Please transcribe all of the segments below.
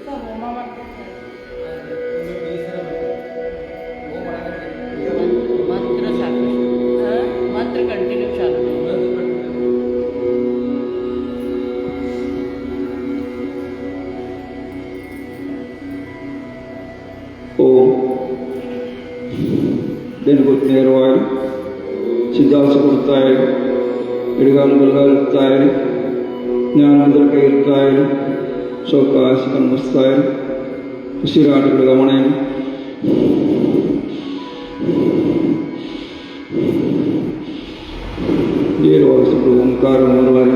ಹೋಮ ಮಾಡ್ತಿರ್ತಾರೆ. ಮಂತ್ರ ಸಾಕು, ಮಂತ್ರ ಕಂಟಿನ್ಯೂ ಚಾಲು. ಓಂ ಬೆನ್ನುಗುತ್ತು ನೇರವಾಗಿ, ಸಿದ್ಧಾಸ ಕೊಡ್ತಾ ಇರಿ, ಎಡಗಾಲು ಬಲಗಾಲು ಇರ್ತಾ ಇರಿ, ಜ್ಞಾನೋದರ ಕೈ ಇರ್ತಾ ಇರಿ, ಸೌಕಾಶ ಕನ್ನಿಸ್ತಾ ಇರಿ, ಉಸಿರಾಟಗಳ ಗಮನ ಇರಿ. ನೇರವಾಗಿ ಸ್ವಲ್ಪ ಓಂಕಾರ ಮೂರುವರೆ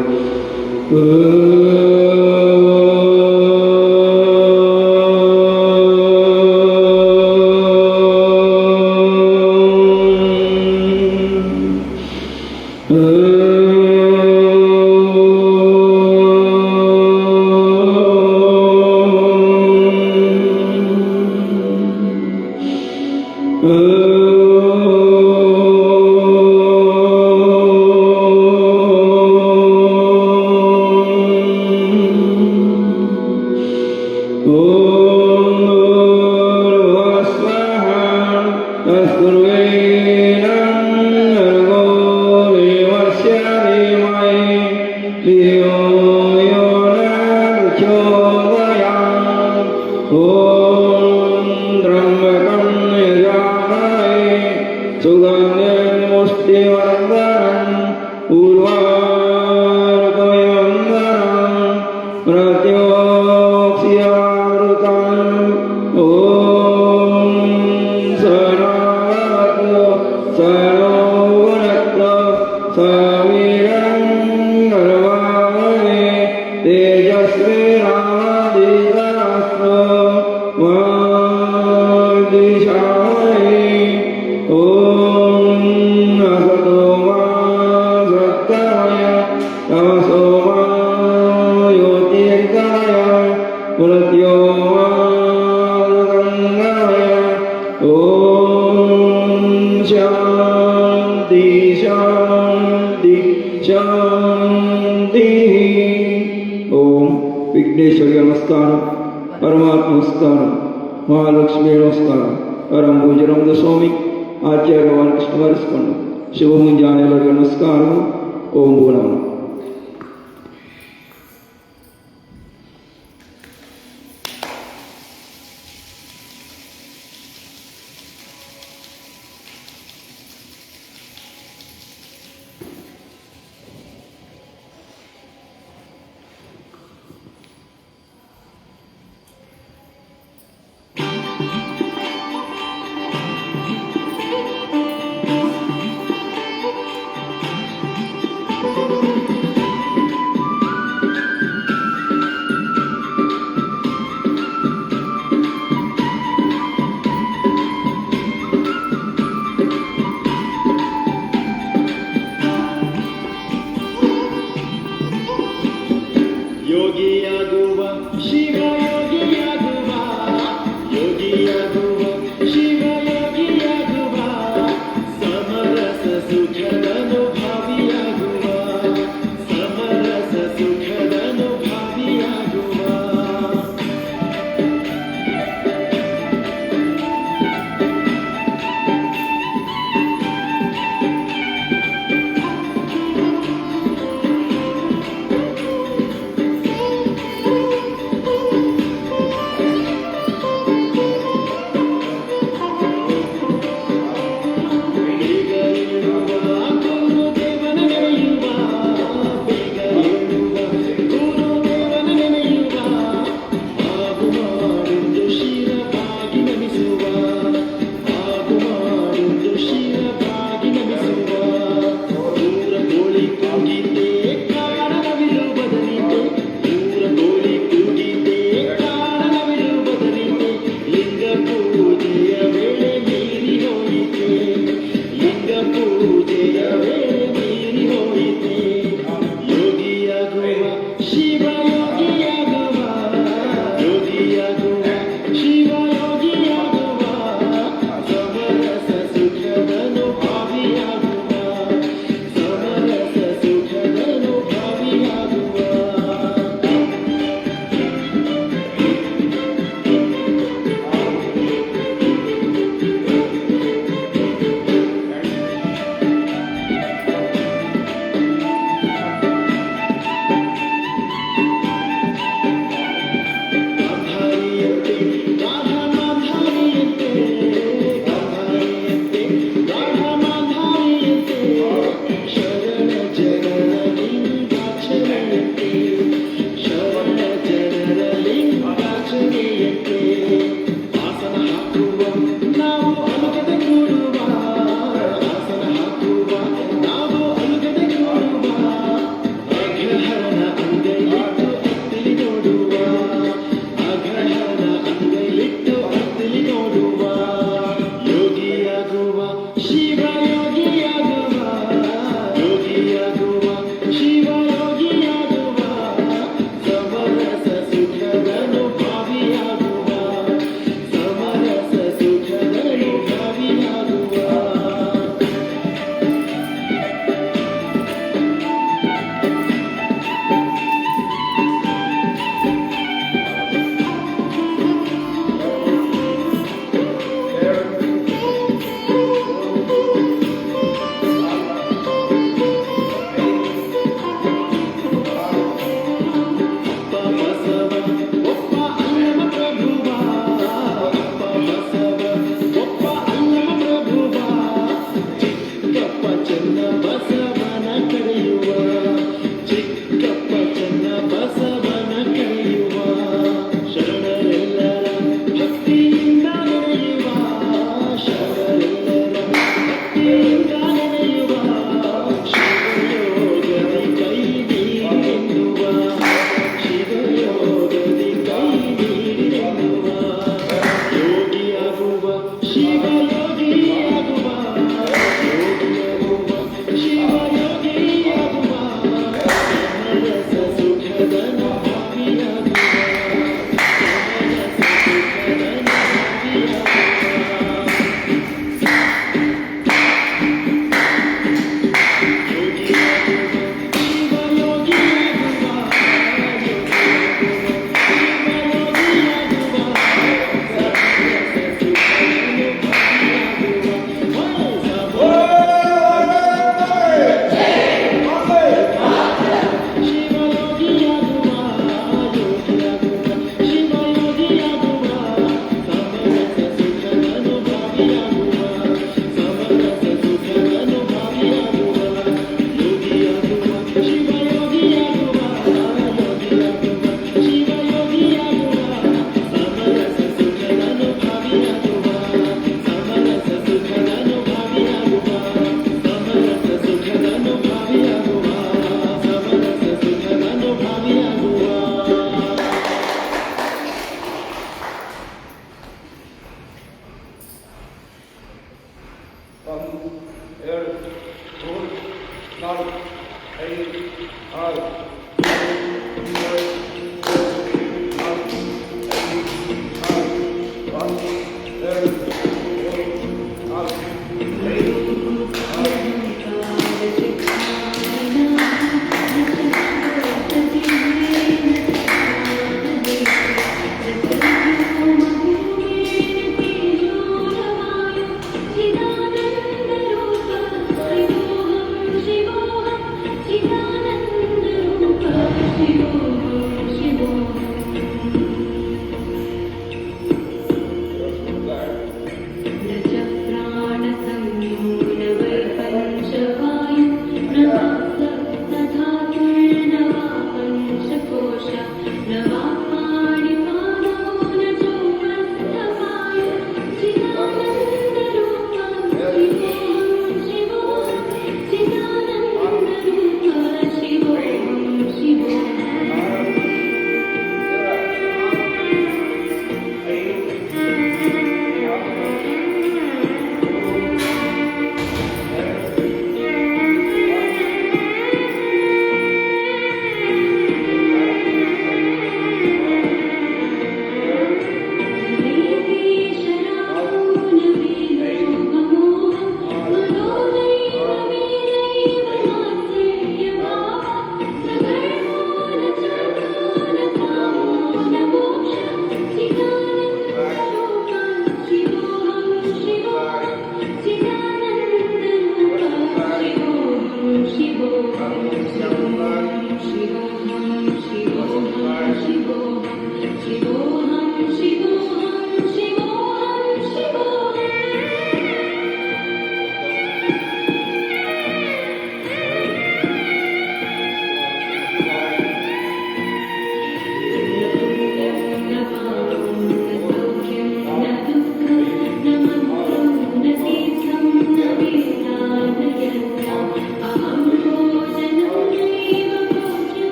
ವಿಘ್ನೇಶ್ವರಿ ನಮಸ್ಕಾರ, ಪರಮಾತ್ಮ ನಮಸ್ಕಾರ, ಮಹಾಲಕ್ಷ್ಮಿ ನಮಸ್ಕಾರ. ಪರಂಭೂಜನಂದ ಸ್ವಾಮಿ ಆಚಾರ್ಯವಾದ ಕೃಷ್ಣ ವರಿಸಿಕೊಂಡು ಶಿವ ಮುಂಜಾನೆ ಎಲ್ಲರಿಗೂ ನಮಸ್ಕಾರ. ಓಂ ಭೂ ನಮಃ.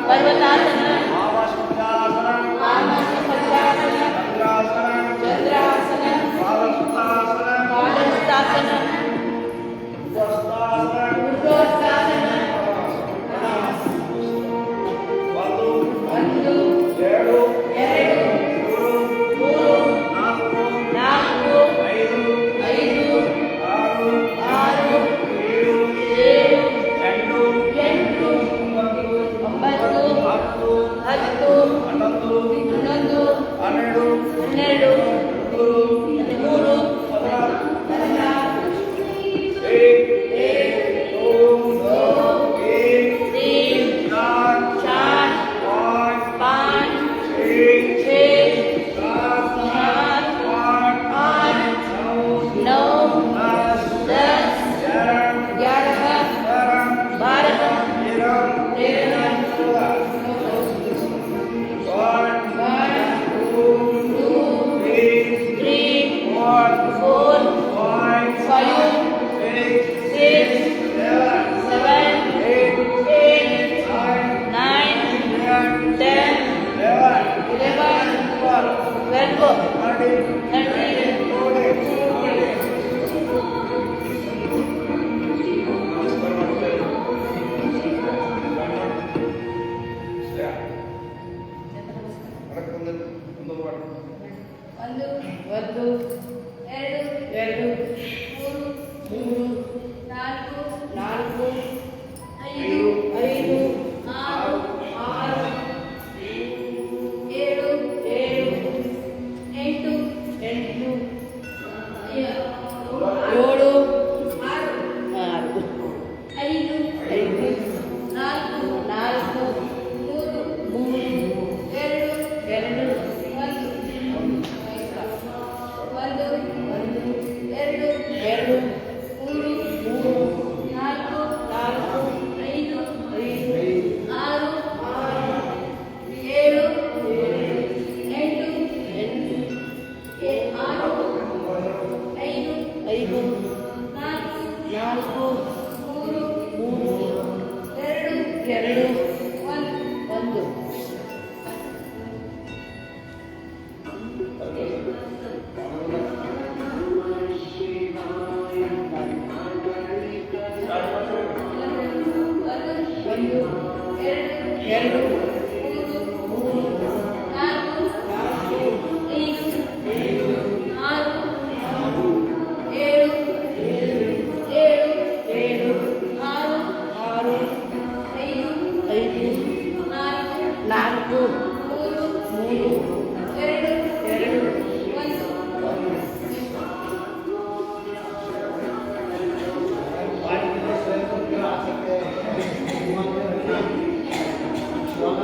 ಪರ್ವತಾಸನ ಆಮಸ ಪದ್ಮಾಸನ ಚಂದ್ರಾಸನ ಪಾದಹಸ್ತಾಸನ ಊರ್ಧ್ವಹಸ್ತಾಸನ ಒಂದು ಎರಡು ಮೂರು ನಾಲ್ಕು ಐದು ಆರು ಏಳು ಎಂಟು ಒಂಬತ್ತು ಹತ್ತು ಹನ್ನೊಂದು ಹನ್ನೆರಡು ಹದಿಮೂರು ಒಂದು ಎರಡು ಮೂರು ನಾಲ್ಕು ಐದು ಆರು ಏಳು ಎಂಟು ಏಳು ಆರು ಐದು ನಾಲ್ಕು ಮೂರು ಎರಡು ಎರಡು ಮೂರು ನಾಲ್ಕು ಐದು ಆರು ಏಳು ಎಂಟು ಆರು ಐದು ನಾಲ್ಕು ಮೂರು ಎರಡು ಒಂದು ಎರಡು ಮೂರು ನಾಲ್ಕು ಐದು ಆರು ಏಳು ಆರು ಐದು ನಾಲ್ಕು ಮೂರು ಎರಡು ಒಂದು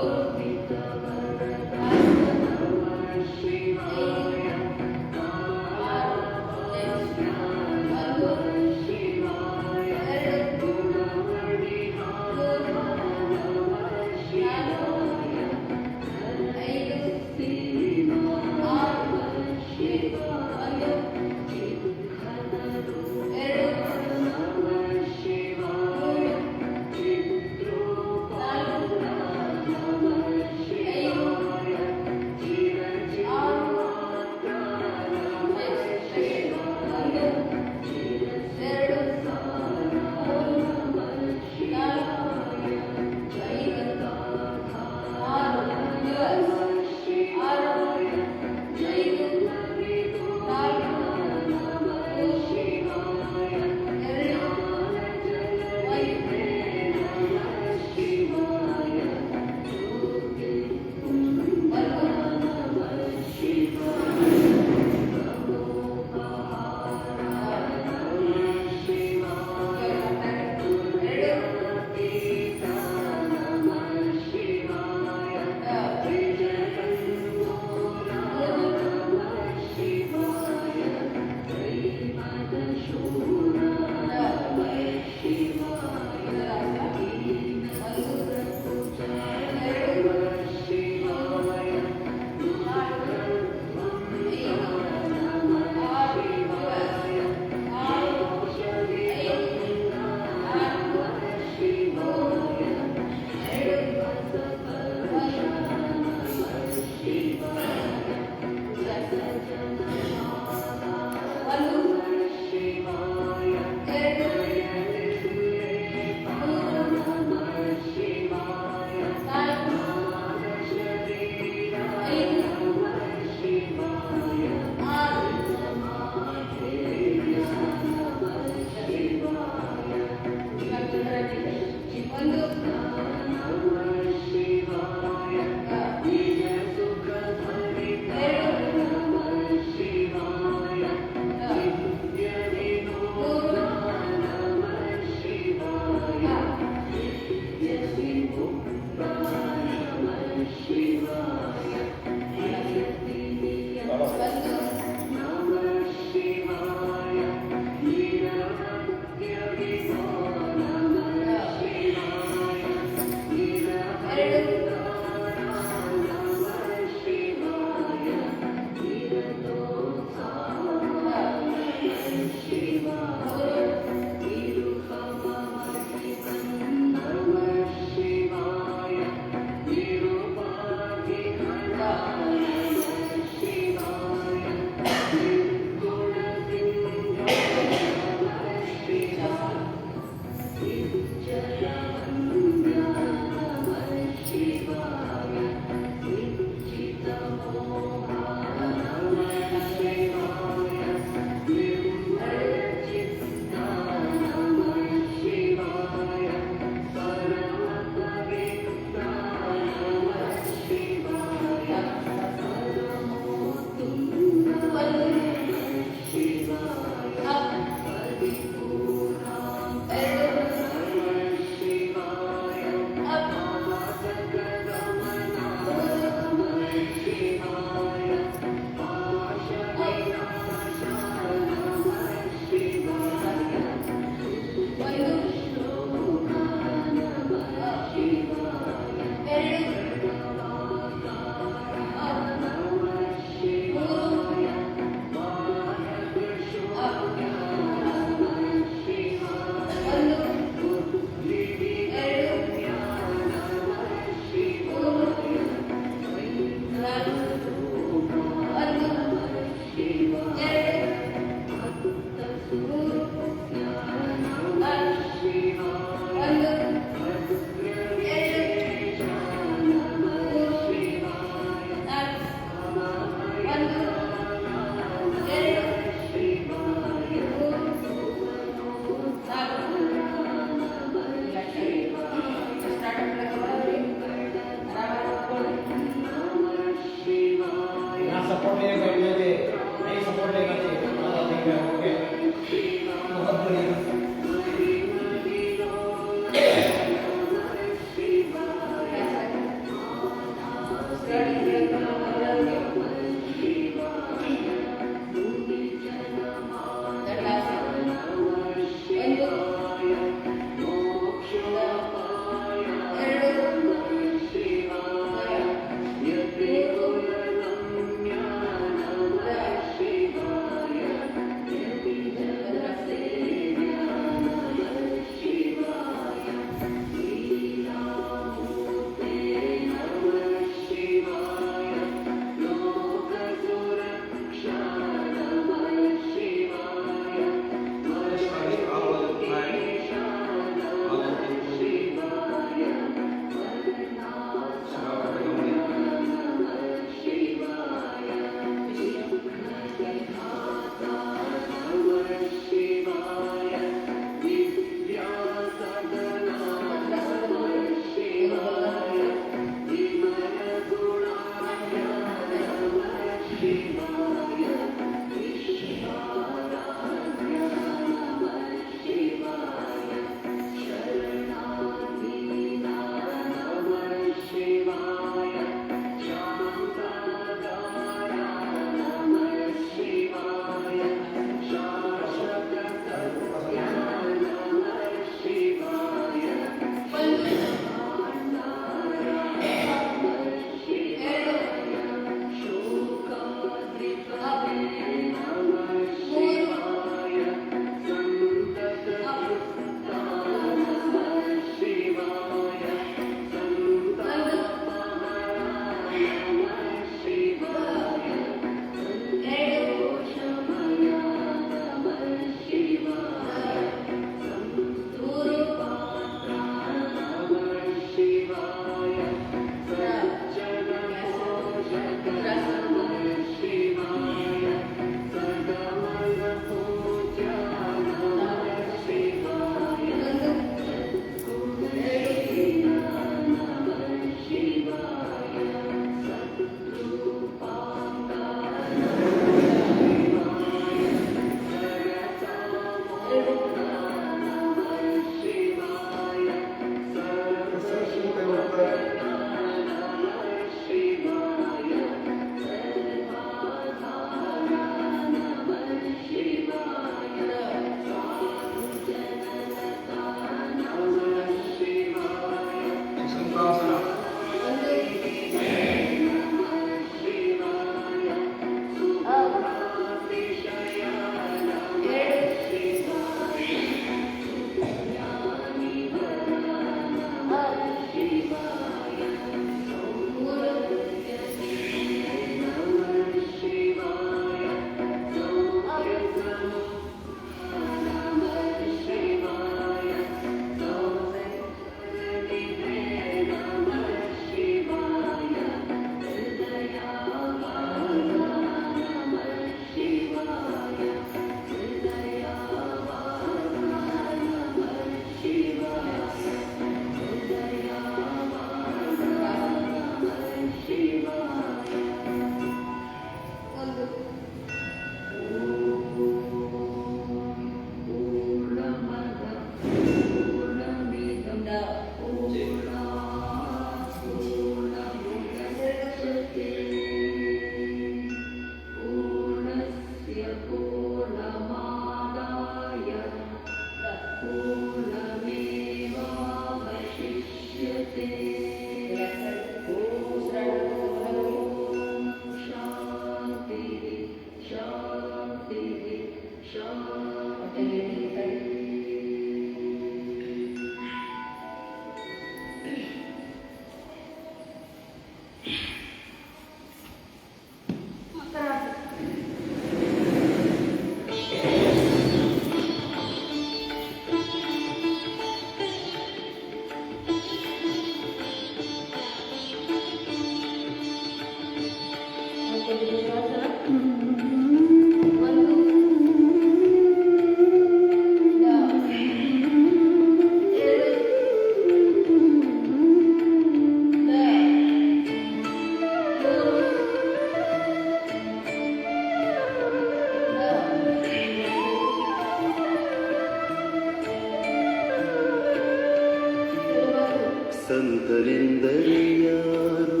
ಸಂತರೆಂದರೆ ಯಾರು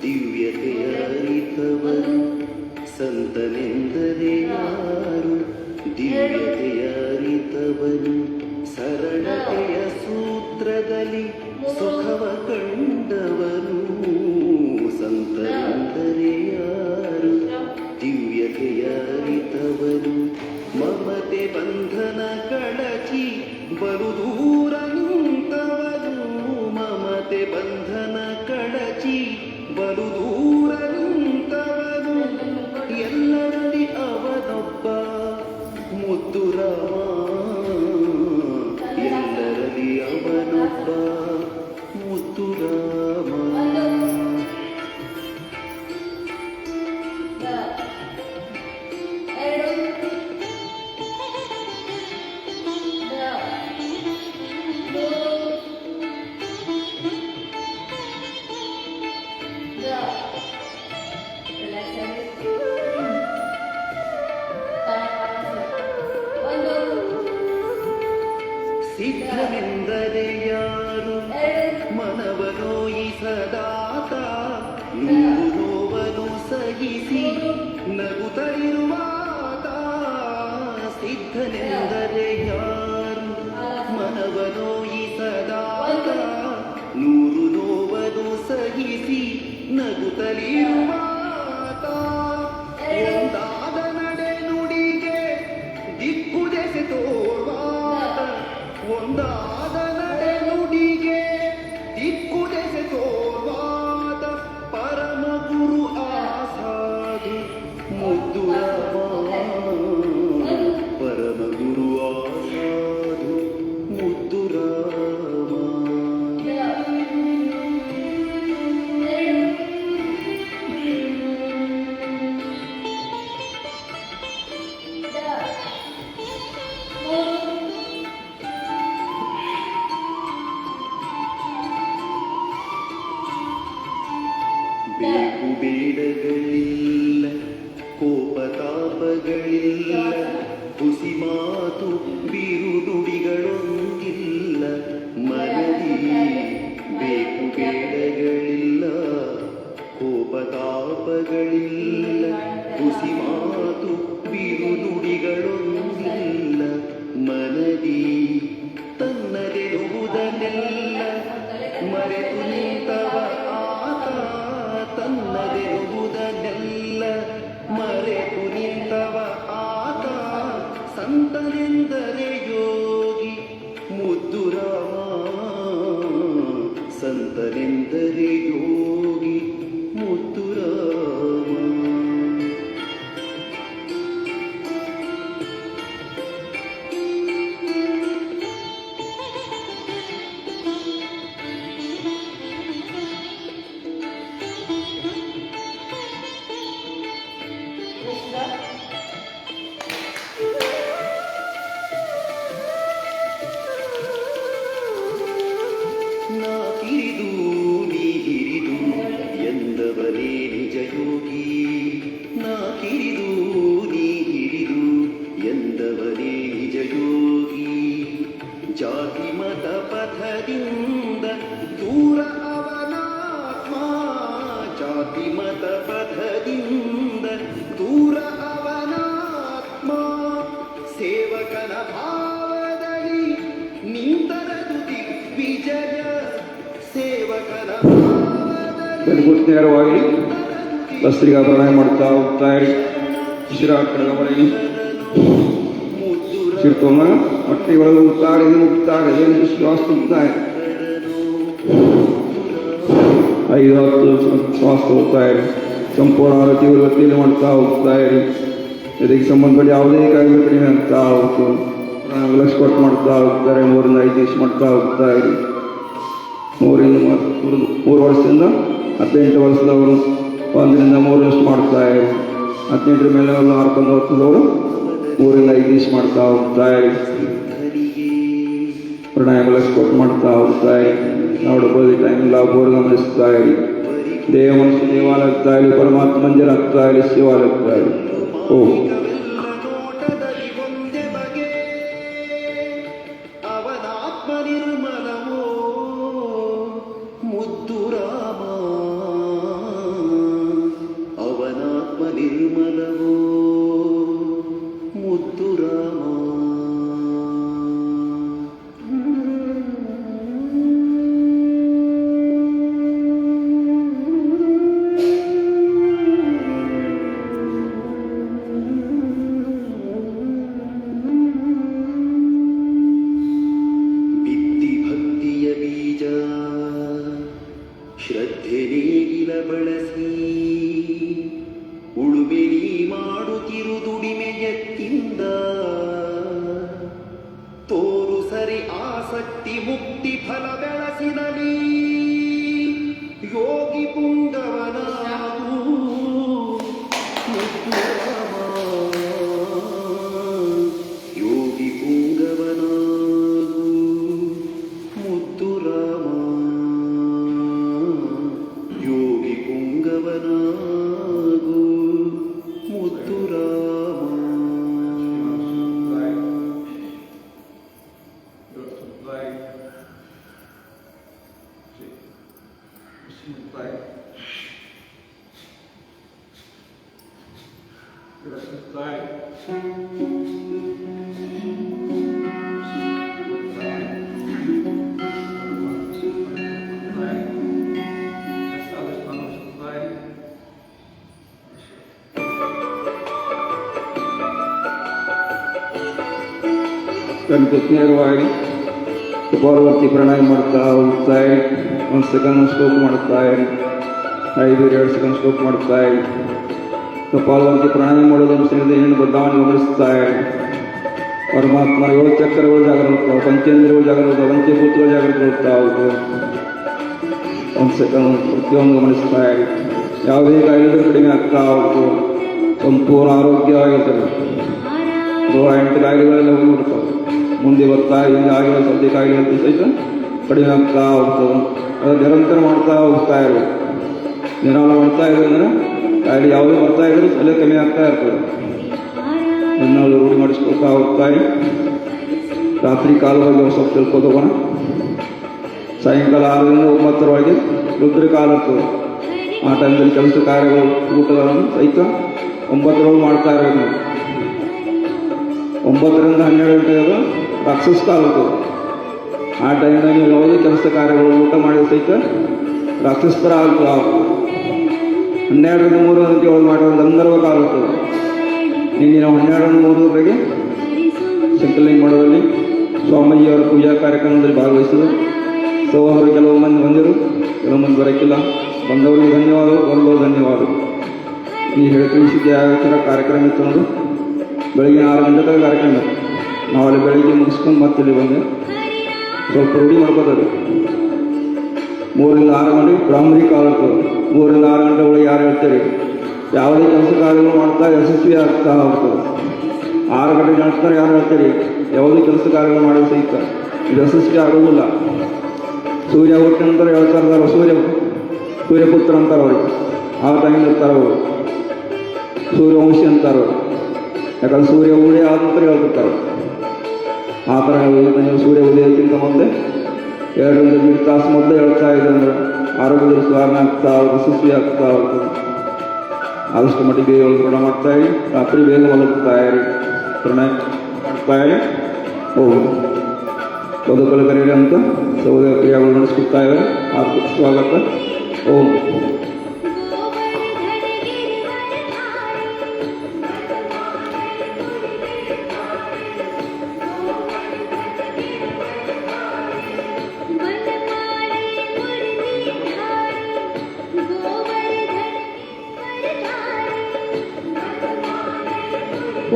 ದಿವ್ಯತೆಯ ಅರಿತವರು ಸಂತನೆಂದರೆ ಯಾರು ದಿವ್ಯತೆಯ ಅರಿತವರು ಸರಳತೆಯ ಸೂತ್ರದಲ್ಲಿ ಸುಖವ ಕಂಡವರು ಸಂತರೆಂದರೆ ಯಾರು ದಿವ್ಯತೆಯ ಅರಿತವರು ಮಮತೆ ಬಂಧನ ಕಳಚಿ ಬಲು ದೂರ ನಿಂತವರು ಮಮತೆ ಬಂಧನ ಕಳಚಿ ಬಲು ದೂರ ನಿಂತವರು ಎಲ್ಲರಲ್ಲಿ ಅವನೊಬ್ಬ ಮುದ್ದು ರಾಮ ಎಲ್ಲರಲ್ಲಿ ಅವನೊಬ್ಬ ಮುದ್ದು ರಾಮ ಸಿದ್ಧನೆಂದರೆ ಯಾರು ಮನವನೋಯಿಸದಾತ ನೂರು ನೋವನ್ನು ಸಹಿಸಿ ನಗುತ್ತಲಿರುವಾತ ಸಿದ್ಧನೆಂದರೆ ಯಾರು ಮನವನೋಯಿಸದಾತ ನೂರು ನೋವನ್ನು ಸಹಿಸಿ ನಗುತ್ತಲಿರುವಾತ ಒಂದಾದ ನಡೆ ನುಡಿಗೆ ದಿಕ್ಕು ದೆಸೆ ತೋರ್ವಾತ ಒಂದಾದ ನಡೆ ನುಡಿಗೆ ದಿಕ್ಕು ದೆಸೆ ತೋರ್ವಾತ ಪರಮ ಗುರು ಆಸಾದು ಮುದ್ದು ರಾಮ ಪರಮ ಗುರು ಆಸಾದು ಮುದ್ದು ರಾಮ ಬೇಕು ಬೇಡಗಳಿಲ್ಲ ಕೋಪತಾಪಗಳಿಲ್ಲ ಹುಸಿ ಮಾತು ಬಿರು ನುಡಿಗಳೊಂದಿಲ್ಲ ಮನದಿ ಬೇಕು ಬೇಡಗಳಿಲ್ಲ ಕೋಪತಾಪಗಳಿಲ್ಲ ಹುಸಿ ಮಾತು ಬಿರು ನುಡಿಗಳೊಂದಿಲ್ಲ ಮನದಿ ತನ್ನದೆರುವುದನ್ನೆಲ್ಲ ಮರೆತು ನಿಂತವ ಆತ ತನ್ನದೆರುವುದನ್ನೆಲ್ಲ ಮರೆತು ನಿಂತವ ಆತ ಸಂತನೆಂದರೆ ಯೋಗಿ ಮುದ್ದು ರಾಮ ಸಂತನೆಂದರೆ ಯೋಗಿ ಮುದ್ದು ರಾಮ ನಾ ಕಿರಿದು ನೀ ಹಿರಿದು ಎಂದವರೇ ನಿಜ ಯೋಗಿ ನಾ ಕಿರಿದು ನೀ ಹಿರಿದು ಎಂದವರೇ ನಿಜ ಯೋಗಿ ಜಾತಿ ಮತ ಪಥದಿಂದ ದೂರ ಅವನಾತ್ಮ ಜಾತಿ ಮತ ಪಥದಿಂದ ದೂರ ಅವನಾತ್ಮ ಸೇವಕನ ಭಾವದಲ್ಲಿ ನಿಂತರದು ದಿಗ್ವಿಜಯ ಸೇವಕನ ಬೆಳಗುಟ್ಟು ನೇರವಾಗಿ ಬಸ್ರಿಗೆ ಪ್ರಣಾಮ ಮಾಡ್ತಾ ಹೋಗ್ತಾ ಇರಿ ಶಿರ ಕಡೆಗೆ ಮಾಡಿ ಸಿರ್ಕೋಮ ಹೊಟ್ಟೆ ಒಳಗೆ ಹೋಗ್ತಾರೆ ಮುಗ್ತಾರೆ ಏನು ಶ್ವಾಸ ಹೋಗ್ತಾರೆ 5-10 ಶ್ವಾಸ ಹೋಗ್ತಾ ಇರಿ ಸಂಪೂರ್ಣ ತೀವ್ರಗತಿಯಲ್ಲಿ ಮಾಡ್ತಾ ಹೋಗ್ತಾ ಇರಿ ಇದಕ್ಕೆ ಸಂಬಂಧಪಟ್ಟ ಯಾವುದೇ ಕಾಯಿಲೆ ಕಡಿಮೆ ಆಗ್ತಾ ಹೋಗ್ತು ಲಕ್ಷ ಕೊಟ್ಟು ಮಾಡ್ತಾ ಹೋಗ್ತಾರೆ 3-5 ದಿವಸ ಮಾಡ್ತಾ ಹೋಗ್ತಾ ಇರಿ 3 ವರ್ಷದಿಂದ 18 ವರ್ಷದವರು 1ರಿಂದ 3 ವರ್ಷ ಮಾಡ್ತಾ ಇರಿ 18 ಮೇಲೆ ಅವರು ಹಾರ್ಕೊಂಡು ಹೋಗ್ತದವರು 3-5 ದಿವಸ ಮಾಡ್ತಾ ಹೋಗ್ತಾ ಇರಿ ಪ್ರಾಣಾಯಾಮ ಕೊಟ್ಟು ಮಾಡ್ತಾ ಹೋಗ್ತಾ ಇರಿ ನೋಡಬಹುದು ಟೈಮ್ ಲಾಭ ಗಮನಿಸ್ತಾ ಇರಿ ದೇವ ಮನುಷ್ಯ ದೇವಾಲಯಗ್ತಾ ಇರಿ ಪರಮಾತ್ಮ ಮಂಜರಾಗ್ತಾ ಇರಿ ಶಿವಾಲಯಗ್ತಾ ಇರಿ ಓ ನಿರ್ಮಲವೋ ಮುದ್ದು ರಾಮ. ಬಿತ್ತಿ ಭಕ್ತಿಯ ಬೀಜ ಶ್ರದ್ಧೆ ನೇಗಿಲ ಬಳಸಿ ಉಳುಮೆ ನೀ ಮಾಡುತ್ತಿರು ದುಡಿಮೆ ಎತ್ತಿಂದ ತೋರು ಸರಿ ಆಸಕ್ತಿ ಮುಕ್ತಿ ಫಲ ಬೆಳೆಸಿದಲಿ ಯೋಗಿ ಪುಂಗವನಾಗು ಮುದ್ದು ರಾಮ. ಯೋಗಿ ಪುಂಗವನಾಗು ಮುದ್ದು ರಾಮ. ಯೋಗಿ ಪುಂಗವನಾಗು ಮುದ್ದು ರಾಮ. ನೇರವಾಗಿ ಪಾರ್ವತಿ ಪ್ರಾಣಾಯಾಮ ಮಾಡ್ತಾ ಹೋಗ್ತಾ ಇರಿ. 1 ಸೆಕೆಂಡ್ ಸ್ಟೋಕ್ ಮಾಡ್ತಾ ಇರಿ. 2 ಸೆಕೆಂಡ್ ಸ್ಟೋಕ್ ಮಾಡ್ತಾ ಇರಿ. ಪಾರ್ವತಿ ಪ್ರಾಣಾಯಾಮ ಮಾಡೋದನ್ನು ಸೇರಿದ ಏನು ಬದಲಾವಣೆ ಗಮನಿಸ್ತಾ ಇರಿ. ಪರಮಾತ್ಮ 7 ಚಕ್ರಗಳು ಜಾಗೃತ, ಪಂಚೇಂದ್ರಿಯಗಳು ಜಾಗೃತ, ಪಂಚಭೂತಗಳು ಜಾಗೃತಗೊಳ್ತಾವು. 1 ಸೆಕೆಂಡ್ ಪ್ರತಿಯೊಂದು ಗಮನಿಸ್ತಾ ಇರಿ. ಯಾವುದೇ ಕಾಯಿಲೆ ಕಡಿಮೆ ಆಗ್ತಾ ಹೋಗ್ತು. ಸಂಪೂರ್ಣ ಆರೋಗ್ಯವಾಗಿರ್ತದೆ. 8 ಕಾಯಿಲೆಗಳೆಲ್ಲ ಹೋಗಿಬಿಡ್ತಾವೆ. ಮುಂದೆ ಬರ್ತಾ ಇಲ್ಲಿ ಆಗಿರೋ ಸದ್ಯ ಕಾಯಿಲೆ ಅಂತ ಸಹಿತ ಕಡಿಮೆ ಆಗ್ತಾ ಹೋಗ್ತದೆ. ಅದು ನಿರಂತರ ಮಾಡ್ತಾ ಹೋಗ್ತಾ ಇರಬೇಕು. ನಿರಾಳ ಮಾಡ್ತಾ ಇರೋದ್ರೆ ಕಾಯಿಲೆ ಯಾವುದೇ ಬರ್ತಾ ಇದ್ರೆ ಅಲ್ಲೇ ಕಮ್ಮಿ ಆಗ್ತಾ ಇರ್ತದೆ. ನಾವು ರೂಢಿ ಮಾಡಿಸ್ಕೊಳ್ತಾ ಹೋಗ್ತಾ ಇರಿ. ರಾತ್ರಿ ಕಾಲವಾಗಿ ಸ್ವಲ್ಪ ತಿಳ್ಕೋತೋಗೋಣ. ಸಾಯಂಕಾಲ 6ರಿಂದ 9ರೊಳಗೆ ರುದ್ರ ಕಾಲ ಇರ್ತದೆ. ಆ ಟೈಮಲ್ಲಿ ಕೆಲಸ ಕಾರ್ಯಗಳು ಊಟಗಳನ್ನು ಸಹಿತ 9ರೊಳಗೆ ಮಾಡ್ತಾ ಇರಬೇಕು. 9ರಿಂದ 12 ಗಂಟೆಗೆ ರಾಕ್ಷಸ ಕಾಲ ಇರ್ತದೆ. ಆ ಟೈಮ್ನಾಗ ನೀವು ಯಾವುದೇ ಕೆಲಸ ಕಾರ್ಯಗಳು ಊಟ ಮಾಡಿದ ಸಹಿತ ರಾಕ್ಷಸರ ಆಗ್ತದೆ. 12ರಿಂದ 3 ಗಂಟೆ ಒಳಗೆ ಮಾಡುವ ಗಂಧರ್ವ ಕಾಲ ಇರ್ತದೆ. ನಿನ್ನೆ ನಾವು 12ರಿಂದ 3 ಸಂಕಲನ ಮಾಡೋದ್ರಲ್ಲಿ ಸ್ವಾಮೀಜಿಯವರ ಪೂಜಾ ಕಾರ್ಯಕ್ರಮದಲ್ಲಿ ಭಾಗವಹಿಸಿದರು. ಸೊ ಅವರು ಕೆಲವು ಮಂದಿ ಬಂದರು, ಕೆಲವು ಮಂದಿ ಬರೋಕ್ಕಿಲ್ಲ. ಬಂದವರಿಗೆ ಧನ್ಯವಾದಗಳು, ಬರಲು ಧನ್ಯವಾದಗಳು. ಈ ತಿಳಿಸಿದ್ದೆ ಯಾವ ಥರ ಕಾರ್ಯಕ್ರಮ ಇತ್ತು ಅನ್ನೋದು ಬೆಳಗ್ಗೆ 6 ಗಂಟೆ ತನಕ ಕಾರ್ಯಕ್ರಮ ಇತ್ತು. ನಾವು ಅಲ್ಲಿ ಬೆಳಿಗ್ಗೆ ಮುಗಿಸ್ಕೊಂಡು ಮತ್ತೆ ಇಲ್ಲಿ ಬಂದೆ ಸ್ವಲ್ಪ ರೂಢಿ ಮಾಡ್ಕೋತಾರೆ. 3ರಿಂದ 6 ಗಂಟೆಗೆ ಬ್ರಾಹ್ಮಣಿ ಕಾಲ ಇರ್ತದೆ. 3ರಿಂದ 6 ಗಂಟೆ ಒಳಗೆ ಯಾರು ಹೇಳ್ತಾರೆ ಯಾವುದೇ ಕೆಲಸ ಕಾರ್ಯಗಳು ಮಾಡ್ತಾ ಯಶಸ್ವಿ ಆಗ್ತಾ ಹೋಗ್ತದೆ. 6 ಗಂಟೆಗೆ ನಂತರ ಯಾರು ಹೇಳ್ತಾರೆ ಯಾವುದೇ ಕೆಲಸ ಕಾರ್ಯಗಳು ಮಾಡೋದು ಸಹಿತ ಇದು ಯಶಸ್ವಿ ಆಗೋದಿಲ್ಲ. ಸೂರ್ಯ ಹುಟ್ಟ ನಂತರ ಹೇಳ್ತಾರೆ ಸೂರ್ಯಪುತ್ರ ಅಂತಾರೆ ಅವ್ರಿಗೆ. ಆ ಟೈಮ್ ಇರ್ತಾರೆ ಅವರು ಸೂರ್ಯವಂಶಿ ಅಂತಾರೆ ಅವರು. ಯಾಕಂದ್ರೆ ಸೂರ್ಯ ಉದಯ ಆದ ನಂತರ ಹೇಳ್ತಿರ್ತಾರೆ. ಆ ಥರ ನೀವು ಸೂರ್ಯ ಉದಯಕ್ಕಿಂತ ಮೊದಲೇ 2ರಿಂದ 3 ತಾಸು ಮೊದಲೇ ಹೇಳ್ತಾ ಇದೆ ಅಂದರೆ ಆರೋಗ್ಯದಲ್ಲಿ ಸುಧಾರಣೆ ಆಗ್ತಾ ಯಶಸ್ವಿ ಆಗ್ತಾ ಹೋಗ್ತದೆ. ಆದಷ್ಟು ಮಟ್ಟಿಗೆ ಬೇಗ ಪ್ರಣಾಮ ಮಾಡ್ತಾ ಇರಿ. ರಾತ್ರಿ ಬೇಗ ಮಲಗ್ತಾ ಇರಿ. ಪ್ರಣಾಮ ಮಾಡ್ತಾ ಇರಿ. ಹೋಗುದು ಬದುಕಲು ಕರೀರಿ ಅಂತ ಸೌದೆ ಕ್ರಿಯೆಗಳು ನಡೆಸ್ಕೊಡ್ತಾ ಇದ್ದಾರೆ. ಆರ್ಥಿಕ ಸ್ವಾಗತ. ಓಂ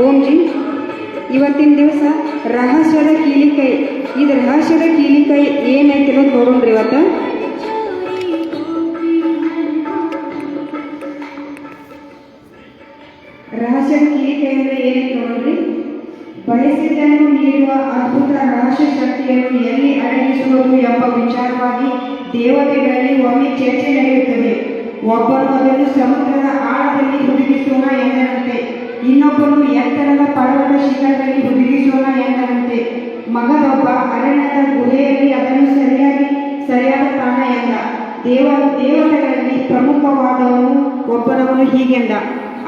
ಓಂ ಜಿ. ಇವತ್ತಿನ ದಿವಸ ರಹಸ್ಯದ ಕೀಲಿಕೈ. ಇದು ರಹಸ್ಯದ ಕೀಲಿಕೈ ಏನೈತಿ ಅನ್ನೋದು ನೋಡೋಣ್ರಿ ಇವತ್ತು. ರಹಸ್ಯದ ಕೀಲಿಕೈ ಅಂದರೆ ಏನೈತಿ ನೋಡೋಣ್ರಿ. ಬಯಸಿದ್ದನ್ನು ನೀಡುವ ಅದ್ಭುತ ರಹಸ್ಯ ಶಕ್ತಿಯನ್ನು ಎಲ್ಲಿ ಅಡಗಿಸುವುದು ಎಂಬ ವಿಚಾರವಾಗಿ ದೇವತೆಗಳಲ್ಲಿ ಒಮ್ಮೆ ಚರ್ಚೆ ನಡೆಯುತ್ತದೆ. ಒಬ್ಬನು ಅದನ್ನು ಸಮುದ್ರದ ಆಳದಲ್ಲಿ ಹುದುಗಿಸೋಣ ಎಂದರಂತೆ, ಇನ್ನೊಬ್ಬನು ಎತ್ತರದ ಪರ್ವತ ಶಿಖರದಲ್ಲಿ ಹುದುಗಿಸೋಣ ಎಂದರಂತೆ, ಮಗನೊಬ್ಬ ಅರಣ್ಯದ ಗುಹೆಯಲ್ಲಿ ಅದನ್ನು ಸರಿಯಾದ ತಾಣ ಎಂದ. ದೇವತೆಗಳಲ್ಲಿ ಪ್ರಮುಖವಾದವನು ಒಬ್ಬನವನು ಹೀಗೆಂದ,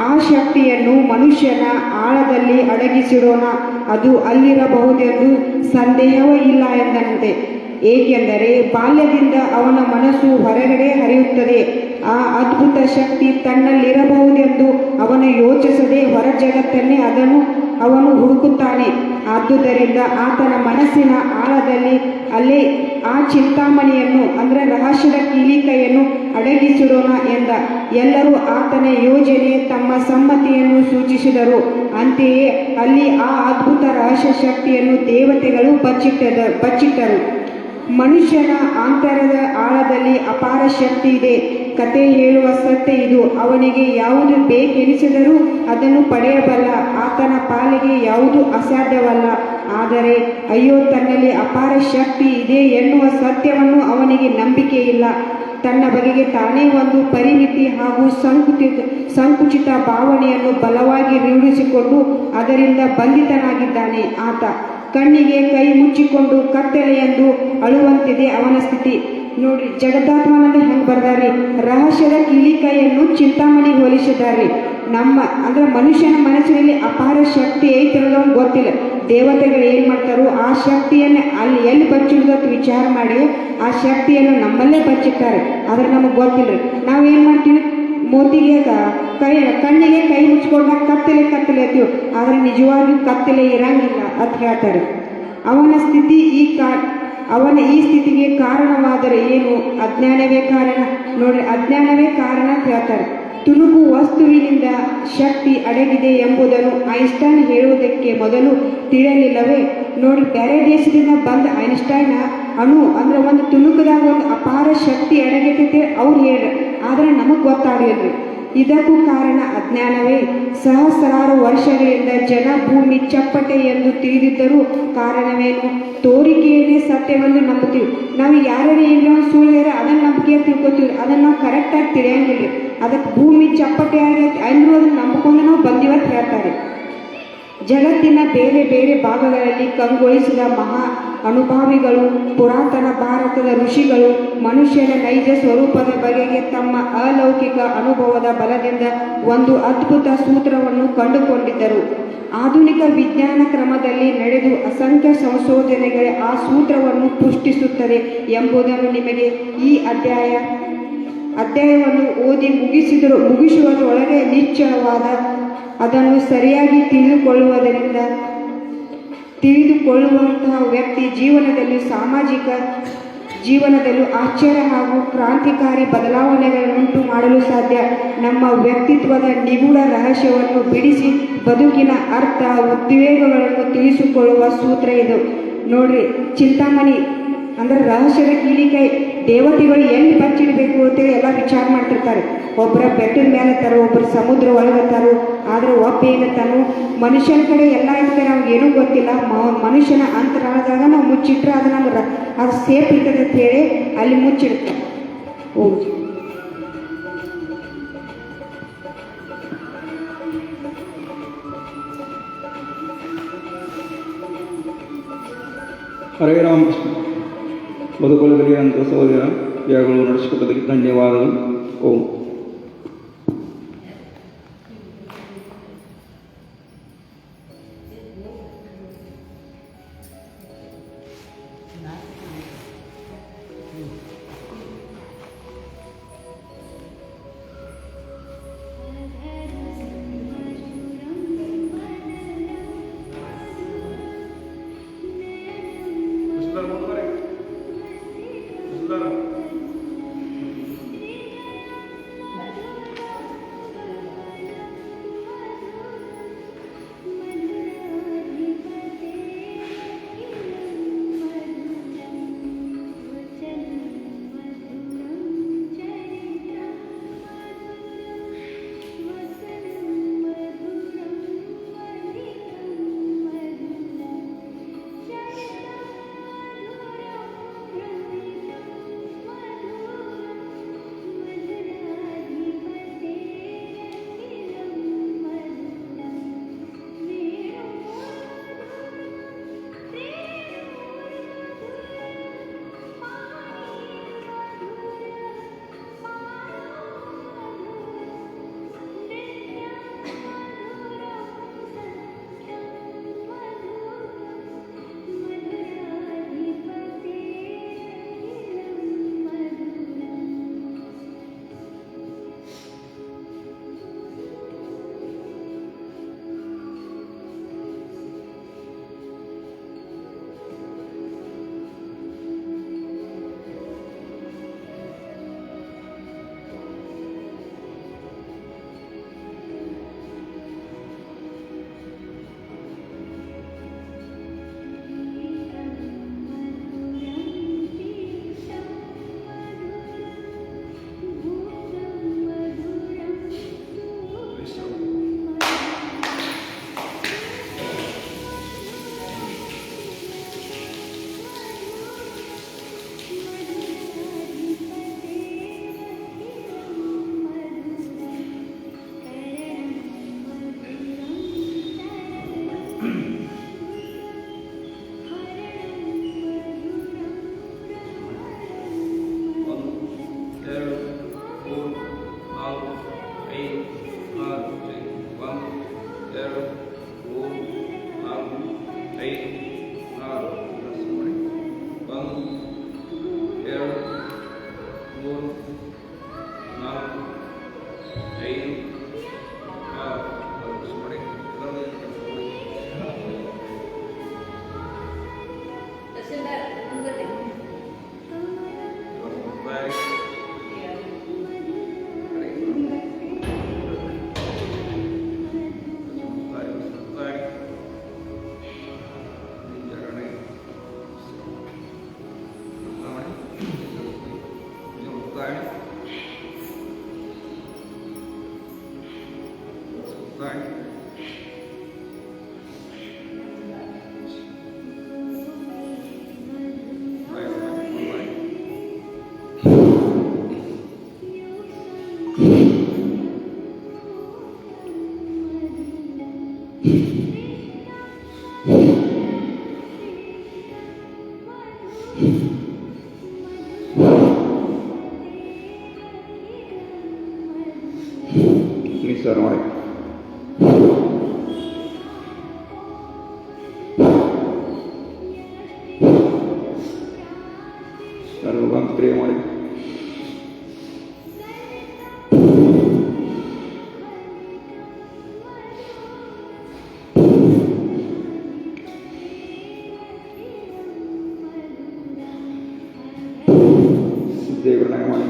ಆ ಶಕ್ತಿಯನ್ನು ಮನುಷ್ಯನ ಆಳದಲ್ಲಿ ಅಡಗಿಸಿಡೋಣ, ಅದು ಅಲ್ಲಿರಬಹುದೆಂದು ಸಂದೇಹವೇ ಇಲ್ಲ ಎಂದನಂತೆ. ಏಕೆಂದರೆ ಬಾಲ್ಯದಿಂದ ಅವನ ಮನಸ್ಸು ಹೊರಗಡೆ ಹರಿಯುತ್ತದೆ. ಆ ಅದ್ಭುತ ಶಕ್ತಿ ತನ್ನಲ್ಲಿರಬಹುದೆಂದು ಅವನು ಯೋಚಿಸದೆ ಹೊರ ಜಗತ್ತನ್ನೇ ಅವನು ಹುಡುಕುತ್ತಾನೆ. ಆದುದರಿಂದ ಆತನ ಮನಸ್ಸಿನ ಆಳದಲ್ಲಿ ಅಲ್ಲೇ ಆ ಚಿಂತಾಮಣಿಯನ್ನು ಅಂದರೆ ರಹಸ್ಯದ ಕೀಲಿಕೈಯನ್ನು ಅಡಗಿಸಿಡೋಣ ಎಂದ. ಎಲ್ಲರೂ ಆತನ ಯೋಜನೆ ತಮ್ಮ ಸಮ್ಮತಿಯನ್ನು ಸೂಚಿಸಿದರು. ಅಂತೆಯೇ ಅಲ್ಲಿ ಆ ಅದ್ಭುತ ರಹಸ್ಯ ಶಕ್ತಿಯನ್ನು ದೇವತೆಗಳು ಬಚ್ಚಿಟ್ಟರು. ಮನುಷ್ಯನ ಆಂತರ್ಯದ ಆಳದಲ್ಲಿ ಅಪಾರ ಶಕ್ತಿ ಇದೆ. ಕತೆ ಹೇಳುವ ಸತ್ಯ ಇದು. ಅವನಿಗೆ ಯಾವುದು ಬೇಕೆನಿಸಿದರೂ ಅದನ್ನು ಪಡೆಯಬಲ್ಲ. ಆತನ ಪಾಲಿಗೆ ಯಾವುದು ಅಸಾಧ್ಯವಲ್ಲ. ಆದರೆ ಅಯ್ಯೋ, ತನ್ನಲ್ಲಿ ಅಪಾರ ಶಕ್ತಿ ಇದೆ ಎನ್ನುವ ಸತ್ಯವನ್ನು ಅವನಿಗೆ ನಂಬಿಕೆ ಇಲ್ಲ. ತನ್ನ ಬಗೆಗೆ ತಾನೇ ಒಂದು ಪರಿಮಿತಿ ಹಾಗೂ ಸಂಕುಚಿತ ಭಾವನೆಯನ್ನು ಬಲವಾಗಿ ರೂಢಿಸಿಕೊಂಡು ಅದರಿಂದ ಬಂಧಿತನಾಗಿದ್ದಾನೆ. ಆತ ಕಣ್ಣಿಗೆ ಕೈ ಮುಚ್ಚಿಕೊಂಡು ಕತ್ತಲೆಯೆಂದು ಅಳುವಂತಿದೆ ಅವನ ಸ್ಥಿತಿ. ನೋಡ್ರಿ, ಜಗದಾತ್ಮನಲ್ಲಿ ಹೆಂಗೆ ಬರ್ದಾರಿ, ರಹಸ್ಯದ ಕೀಲಿಕೈಯನ್ನು ಚಿಂತಾಮಣಿಗೆ ಹೋಲಿಸಿದ್ದಾರೆ. ಅಂದ್ರೆ ಮನುಷ್ಯನ ಮನಸ್ಸಿನಲ್ಲಿ ಅಪಾರ ಶಕ್ತಿ ಐತೆ ಅನ್ನೋದು ಗೊತ್ತಿಲ್ಲ. ದೇವತೆಗಳು ಏನು ಮಾಡ್ತಾರೋ ಆ ಶಕ್ತಿಯನ್ನು ಅಲ್ಲಿ ಎಲ್ಲಿ ಬಚ್ಚಿಡೋದು ವಿಚಾರ ಮಾಡಿ ಆ ಶಕ್ತಿಯನ್ನು ನಮ್ಮಲ್ಲೇ ಬಚ್ಚಿಟ್ಟಾರೆ. ಆದ್ರೆ ನಮಗೆ ಗೊತ್ತಿಲ್ಲ. ನಾವೇನು ಮಾಡ್ತೀವಿ, ಮೋತಿಗೆ ಕಣ್ಣಿಗೆ ಕೈ ಮುಚ್ಕೊಂಡಾಗ ಕತ್ತಲೆ ಅಂತೀವಿ. ಆದರೆ ನಿಜವಾಗಿಯೂ ಕತ್ತಲೆ ಇರಂಗಿಲ್ಲ ಅಂತ ಹೇಳ್ತಾರೆ. ಅವನ ಈ ಸ್ಥಿತಿಗೆ ಕಾರಣವಾದರೆ ಏನು? ಅಜ್ಞಾನವೇ ಕಾರಣ. ನೋಡ್ರಿ, ಅಜ್ಞಾನವೇ ಕಾರಣ ಅಂತ ಹೇಳ್ತಾರೆ. ತುಣುಕು ವಸ್ತುವಿನಿಂದ ಶಕ್ತಿ ಅಡಗಿದೆ ಎಂಬುದನ್ನು ಐನ್ಸ್ಟೈನ್ ಹೇಳುವುದಕ್ಕೆ ಮೊದಲು ತಿಳಿಯಲಿಲ್ಲವೇ? ನೋಡಿ, ಬೇರೆ ದೇಶದಿಂದ ಬಂದ ಐನ್ಸ್ಟೈನ್ ಅಣು ಅಂದ್ರೆ ಒಂದು ತುಣುಕದಾಗ ಒಂದು ಅಪಾರ ಶಕ್ತಿ ಅಡಗಿತೈತೆ ಅವ್ರು ಹೇಳ್ರಿ. ಆದರೆ ನಮಗೆ ಗೊತ್ತಾಗಲಿಲ್ಲ. ಇದಕ್ಕೂ ಕಾರಣ ಅಜ್ಞಾನವೇ. ಸಹಸ್ರಾರು ವರ್ಷಗಳಿಂದ ಜನ ಭೂಮಿ ಚಪ್ಪಟೆ ಎಂದು ತಿಳಿದಿದ್ದರೂ ಕಾರಣವೇನು? ತೋರಿಕೆಯನ್ನೇ ಸತ್ಯವೆಂದು ನಂಬುತ್ತೀವಿ. ನಾವು ಯಾರ್ಯಾರು ಏನೋ ಸುಳ್ಳು ಹೇಳಿ ಅದನ್ನು ನಂಬಿಕೆ ತಿಳ್ಕೊತೀವಿ. ಅದನ್ನು ನಾವು ಕರೆಕ್ಟಾಗಿ ತಿಳಿಯಂಗಿಲ್ಲ. ಅದಕ್ಕೆ ಭೂಮಿ ಚಪ್ಪಟೆ ಆಗೈತೆ ಅಂದ್ರೂ ಅದನ್ನು ನಂಬಿಕೊಂಡು ನಾವು ಬಂದಿವತ್ತು ಹೇಳ್ತಾರೆ. ಜಗತ್ತಿನ ಬೇರೆ ಬೇರೆ ಭಾಗಗಳಲ್ಲಿ ಕಂಗೊಳಿಸಿದ ಮಹಾ ಅನುಭಾವಿಗಳು, ಪುರಾತನ ಭಾರತದ ಋಷಿಗಳು ಮನುಷ್ಯನ ನೈಜ ಸ್ವರೂಪದ ಬಗೆಗೆ ತಮ್ಮ ಅಲೌಕಿಕ ಅನುಭವದ ಬಲದಿಂದ ಒಂದು ಅದ್ಭುತ ಸೂತ್ರವನ್ನು ಕಂಡುಕೊಂಡಿದ್ದರು. ಆಧುನಿಕ ವಿಜ್ಞಾನ ಕ್ರಮದಲ್ಲಿ ನಡೆದು ಅಸಂಖ್ಯ ಸಂಶೋಧನೆಗಳೇ ಆ ಸೂತ್ರವನ್ನು ಪುಷ್ಟಿಸುತ್ತದೆ ಎಂಬುದನ್ನು ನಿಮಗೆ ಈ ಅಧ್ಯಾಯವನ್ನು ಓದಿ ಮುಗಿಸುವುದರೊಳಗೆ ನಿಶ್ಚಯವಾದ ಅದನ್ನು ಸರಿಯಾಗಿ ತಿಳಿದುಕೊಳ್ಳುವಂತಹ ವ್ಯಕ್ತಿ ಜೀವನದಲ್ಲಿ ಸಾಮಾಜಿಕ ಜೀವನದಲ್ಲೂ ಆಶ್ಚರ್ಯ ಹಾಗೂ ಕ್ರಾಂತಿಕಾರಿ ಬದಲಾವಣೆಗಳನ್ನುಂಟು ಮಾಡಲು ಸಾಧ್ಯ. ನಮ್ಮ ವ್ಯಕ್ತಿತ್ವದ ನಿಗೂಢ ರಹಸ್ಯವನ್ನು ಬಿಡಿಸಿ ಬದುಕಿನ ಅರ್ಥ ಉದ್ವೇಗಗಳನ್ನು ತಿಳಿಸಿಕೊಳ್ಳುವ ಸೂತ್ರ ಇದು. ನೋಡ್ರಿ, ಚಿಂತಾಮಣಿ ಅಂದ್ರೆ ರಹಸ್ಯದ ಕೀಲಿಕೈ. ದೇವತೆಗಳು ಎಲ್ಲಿ ಬಚ್ಚಿಡಬೇಕು ಅಂತೇಳಿ ಎಲ್ಲ ವಿಚಾರ ಮಾಡ್ತಿರ್ತಾರೆ. ಒಬ್ಬರ ಬೆಟ್ಟದ ಮೇಲೆ ತರೋ, ಒಬ್ಬರು ಸಮುದ್ರ ಒಳಗತ್ತಾರೋ. ಆದರೆ ಒಬ್ಬ ಏನತ್ತಾನು ಮನುಷ್ಯನ ಕಡೆ ಎಲ್ಲ ಇರ್ತಾರೆ, ಅವ್ನಿಗೇನೂ ಗೊತ್ತಿಲ್ಲ. ಮನುಷ್ಯನ ಅಂತರಾಳದಾಗ ನಾವು ಮುಚ್ಚಿಟ್ರೆ ಅದು ನಮ್ಗೆ ಅದು ಸೇಫ್ ಇರ್ತದೆ ಅಂತ ಹೇಳಿ ಅಲ್ಲಿ ಮುಚ್ಚಿಡ್ತಾರೆ. ಹರೇ ರಾಮಕೃಷ್ಣ. ಬದುಕುಲದಲ್ಲಿ ಅಂತ ಸಹೋದರ ಯಾಗಗಳು ನಡೆಸಿಕೊಟ್ಟದಕ್ಕೆ ಧನ್ಯವಾದಗಳು. ಓಂ. Right. Mr. Roy. Sarvang Premai. Devanamai.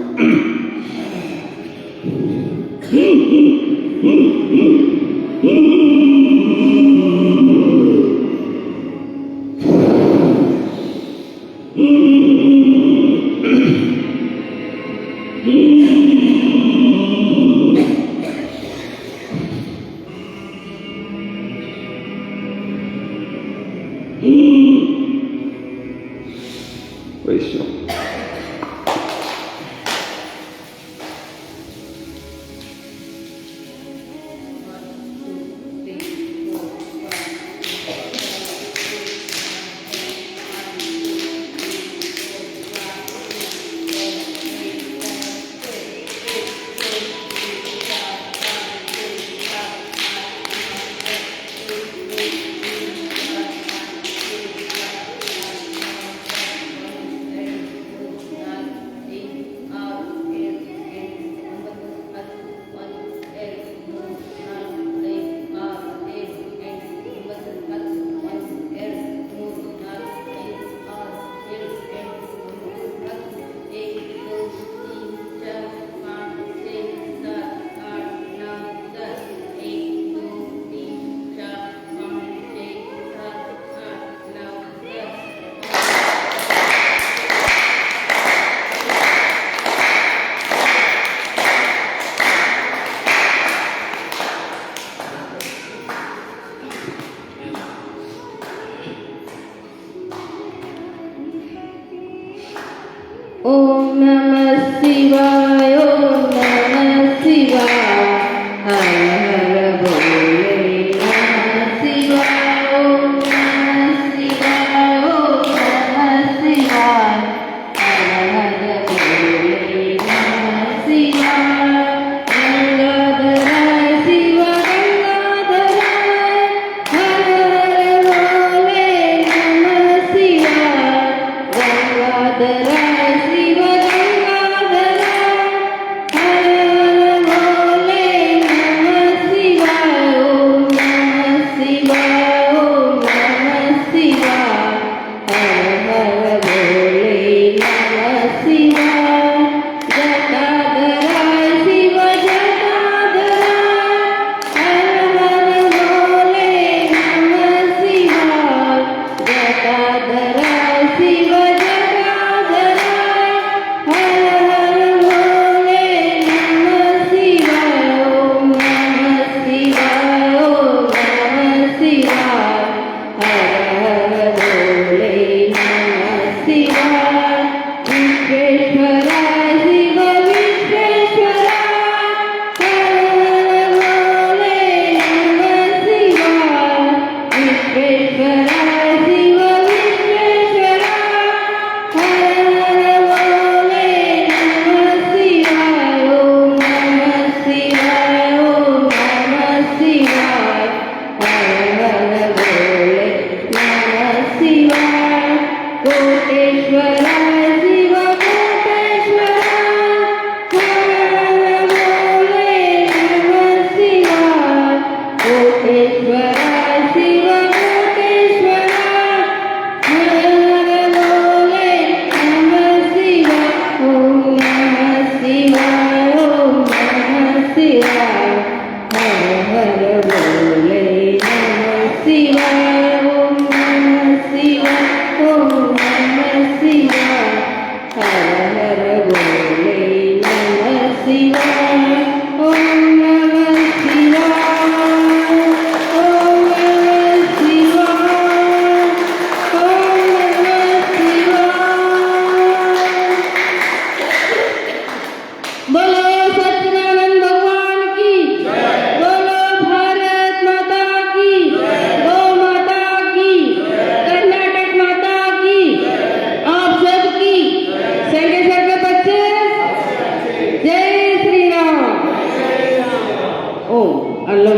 Vaishya. Om Namah Shivaya, Om Namah Shivaya, Har Har Bole Namah Shivaya, Om Namah Shivaya, Om Namah Shivaya, Har Har Bole Namah Shivaya, Gangadhara Shiva Gangadhara, Har Har Bole Namah Shivaya, Gangadhara Shiva Gangadhara, Har Har Bole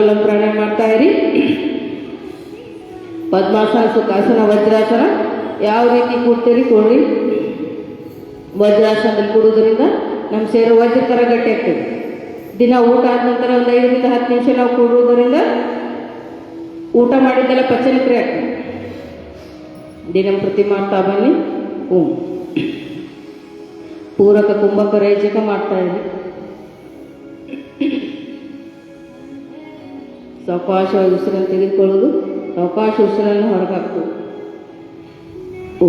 ಅನುಲೋಮ ಪ್ರಾಣಾಯಾಮ ಮಾಡ್ತಾ ಇರಿ. ಪದ್ಮಾಸನ, ಸುಖಾಸನ, ವಜ್ರಾಸನ ಯಾವ ರೀತಿ ಕೂಡ್ತೀರಿ ಕೂಡ್ರಿ. ವಜ್ರಾಸನದಲ್ಲಿ ಕೂಡೋದ್ರಿಂದ ನಮ್ಮ ಸೇರು ವಜ್ರ ಥರ ಗಟ್ಟಿ ಆಗ್ತದೆ. ದಿನ ಊಟ ಆದ ನಂತರ ಒಂದು 5 ರಿಂದ 10 ನಿಮಿಷ ನಾವು ಕೂಡುವುದರಿಂದ ಊಟ ಮಾಡಿದ್ದೆಲ್ಲ ಪಚನ ಕ್ರಿಯೆ ಆಗ್ತದೆ. ದಿನಂಪ್ರತಿ ಮಾಡ್ತಾ ಬನ್ನಿ. ಓಂ ಪೂರಕ ಕುಂಭಕ ರೇಚಕ ಮಾಡ್ತಾ ಇರಿ. ಸಾವಕಾಶವಾಗಿ ಉಸಿರನ್ನು ತೆಗೆದುಕೊಳ್ಳೋದು, ಸಾವಕಾಶ ಉಸಿರನ್ನು ಹೊರಗಾಕ್ತದೆ. ಓ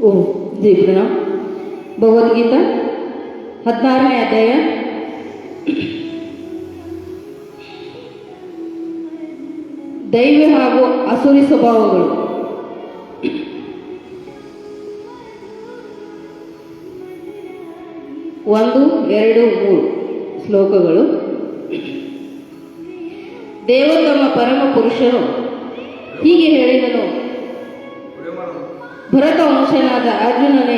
ಓಂ ಜೈ ಪ್ರಣಾಮ್. ಭಗವದ್ಗೀತಾ 16ನೇ ಅಧ್ಯಾಯ ದೈವ ಹಾಗೂ ಅಸುರಿ ಸ್ವಭಾವಗಳು. ಒಂದು, 2, 3 ಶ್ಲೋಕಗಳು. ದೇವೋತ್ತಮ ಪರಮ ಪುರುಷನು ಹೀಗೆ ಹೇಳಿದನು: ಭರತ ವಂಶನಾದ ಅರ್ಜುನನೇ,